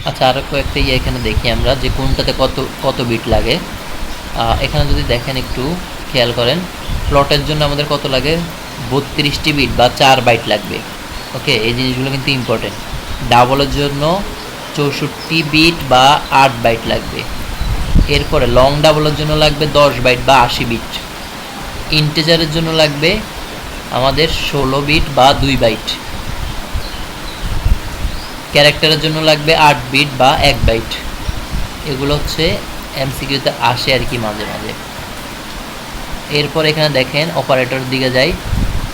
আচ্ছা, আরও কয়েকটা এখানে দেখি আমরা যে কোনটাতে কত কত বিট লাগে। এখানে যদি দেখেন একটু খেয়াল করেন, প্লটের জন্য আমাদের কত লাগে, 32টি বিট বা 4 বাইট লাগবে। ওকে, এই জিনিসগুলো কিন্তু ইম্পর্টেন্ট। ডাবলের জন্য 64 বিট বা 8 বাইট লাগবে। এরপরে লং ডাবলের জন্য লাগবে 10 বাইট বা 80 বিট। ইন্টিজারের জন্য লাগবে আমাদের 16 বিট বা 2 বাইট। ক্যারেক্টারের জন্য লাগবে 8 বিট বা 1 বাইট। এগুলো হচ্ছে এমসিকিউতে আসে আর কি মাঝে মাঝে। এরপর এখানে দেখেন অপারেটর দিকে যাই।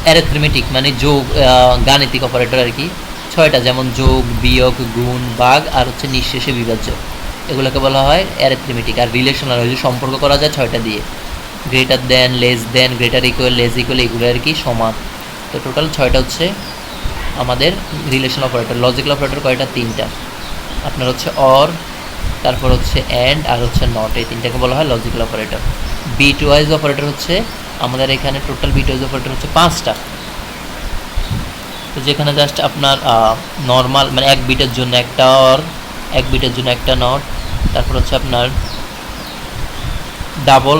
অ্যারিথমেটিক মানে যোগ, গাণিতিক অপারেটর আর কি 6টা, যেমন যোগ, বিয়োগ, গুণ, ভাগ আর হচ্ছে নিঃশেষে বিভাজ্য। এগুলোকে বলা হয় অ্যারিথমেটিক। আর রিলেশনাল ওই যে সম্পর্ক করা যায় 6টা দিয়ে, greater than, less than, greater equal, less equal, এগুলো আর কি সমান। তো টোটাল 6টা হচ্ছে আমাদের রিলেশন অপারেটর। লজিক্যাল অপারেটর কয়টা, 3টা। আপনার হচ্ছে অর, তারপর হচ্ছে অ্যান্ড আর হচ্ছে নট, এই 3টাকে বলা হয় logical operator. Bitwise operator হচ্ছে আমাদের এখানে টোটাল বিট ওয়াইজ অপারেটর হচ্ছে 5টা। তো যেখানে জাস্ট আপনার নর্মাল মানে 1 বিটের জন্য একটা অর, 1 বিটের জন্য একটা নট, তারপর হচ্ছে আপনার ডাবল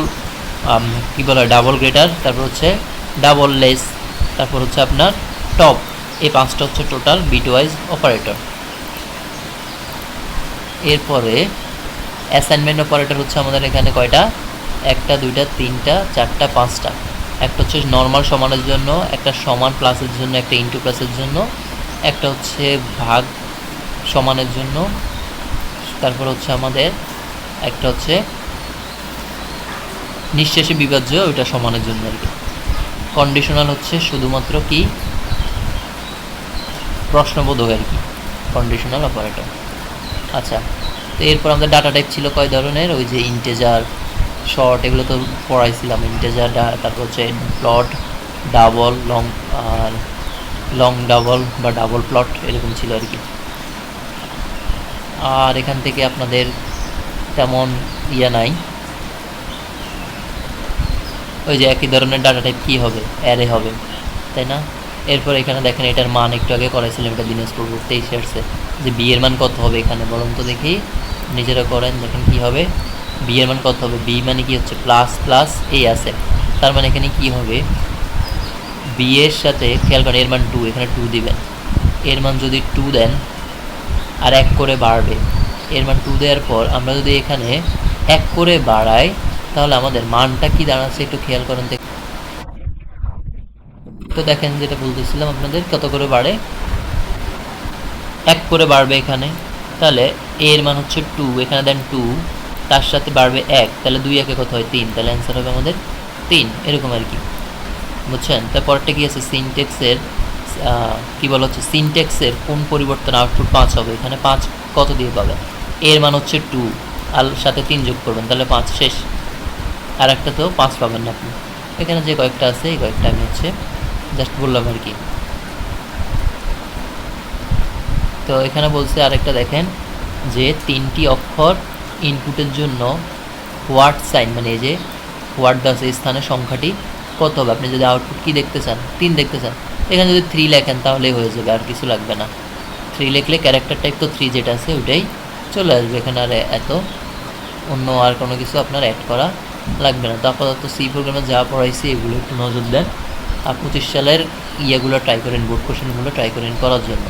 কী বলা হয়, ডাবল গ্রেটার, তারপর হচ্ছে ডাবল লেস, তারপর হচ্ছে আপনার টপ। এই 5টা হচ্ছে টোটাল বিট ওয়াইজ অপারেটর। এরপরে অ্যাসাইনমেন্ট অপারেটর হচ্ছে আমাদের এখানে কয়টা, 1টা 2টা 3টা 4টা 5টা। একটা হচ্ছে নর্মাল সমানের জন্য, একটা সমান প্লাসের জন্য, একটা ইনটু প্লাসের জন্য, একটা হচ্ছে ভাগ সমানের জন্য, তারপর হচ্ছে আমাদের একটা হচ্ছে নিঃশেষে বিভাজ্য, ওইটা সমানের জন্য আর কি। কন্ডিশনাল হচ্ছে শুধুমাত্র কি প্রশ্নবোধক আর কি, কন্ডিশনাল অপারেটর। আচ্ছা, তো এরপর আমাদের ডাটা টাইপ ছিল কয় ধরনের, ওই যে ইন্টেজার, শর্ট, এগুলো তো পড়াইছিলাম। ইন্টেজার, তারপর হচ্ছে প্লট, ডাবল, লং ডাবল বা ডাবল প্লট, এরকম ছিল আর কি। আর এখান থেকে আপনাদের তেমন নাই, ওই যে একই ধরনের ডাটা টাইপ কী হবে, অ্যারে হবে, তাই না? এরপর এখানে দেখেন এটার মান একটু আগে করাইছিলাম, এটা দিনাজপুর 23 আসছে, যে বি এর মান কত হবে এখানে বলুন তো দেখি, নিজেরা করেন দেখেন কি হবে। বি এর মান কত হবে, বি মানে কি হচ্ছে প্লাস প্লাস এ আছে, তার মানে এখানে কি হবে, বি এর সাথে খেয়াল করেন এর মান 2, এখানে 2 দিবেন। এর মান যদি 2 দেন আর 1 করে বাড়বে, এর মান 2 দেওয়ার পর আমরা যদি এখানে 1 করে বাড়াই, তাহলে আমাদের মানটা কি দাঁড়াচ্ছে একটু খেয়াল করেন। তো দেখেন যেটা বলতেছিলাম আপনাদের, কত করে বাড়ে, 1 করে বাড়বে এখানে, তাহলে এর মান হচ্ছে 2, এখানে দেন 2, তার সাথে বাড়বে 1, তাহলে 2 1 কত হয় 3, তাহলে অ্যান্সার হবে আমাদের 3, এরকম আর কি, বুঝছেন? তারপরটা কি আছে, সিনটেক্সের কী বলা হচ্ছে, সিনটেক্সের কোন পরিবর্তন আউটপুট 5 হবে, এখানে 5 কত দিয়ে পাবেন, এর মান হচ্ছে 2 আর সাথে 3 যোগ করবেন, তাহলে 5 শেষ। আর একটা তো 5 পাবেন না আপনি। এখানে যে কয়েকটা আছে এই কয়েকটা আমি হচ্ছে জাস্ট বললাম আর কি। তো এখানে বলছে আরেকটা দেখেন, যে 3টি অক্ষর ইনপুটের জন্য হোয়াট সাইন, মানে এই যে হোয়াট দাস এই স্থানের সংখ্যাটি কত হবে। আপনি যদি আউটপুট কি দেখতে চান, 3 দেখতে চান, এখানে যদি 3 লেখেন তাহলেই হয়ে যাবে, আর কিছু লাগবে না। 3 লিখলে ক্যারেক্টার টাইপ তো 3 যেটা আছে ওইটাই চলে আসবে, এখানে আর এত অন্য আর কোনো কিছু আপনার অ্যাড করা লাগবে না। তো আপাতত সি প্রোগ্রামে যা পড়াইছি এগুলো একটু নজর দেন, আর 25 সালের ইয়েগুলো ট্রাই করেন, বোর্ড কোশ্চেনগুলো ট্রাই করেন করার জন্য।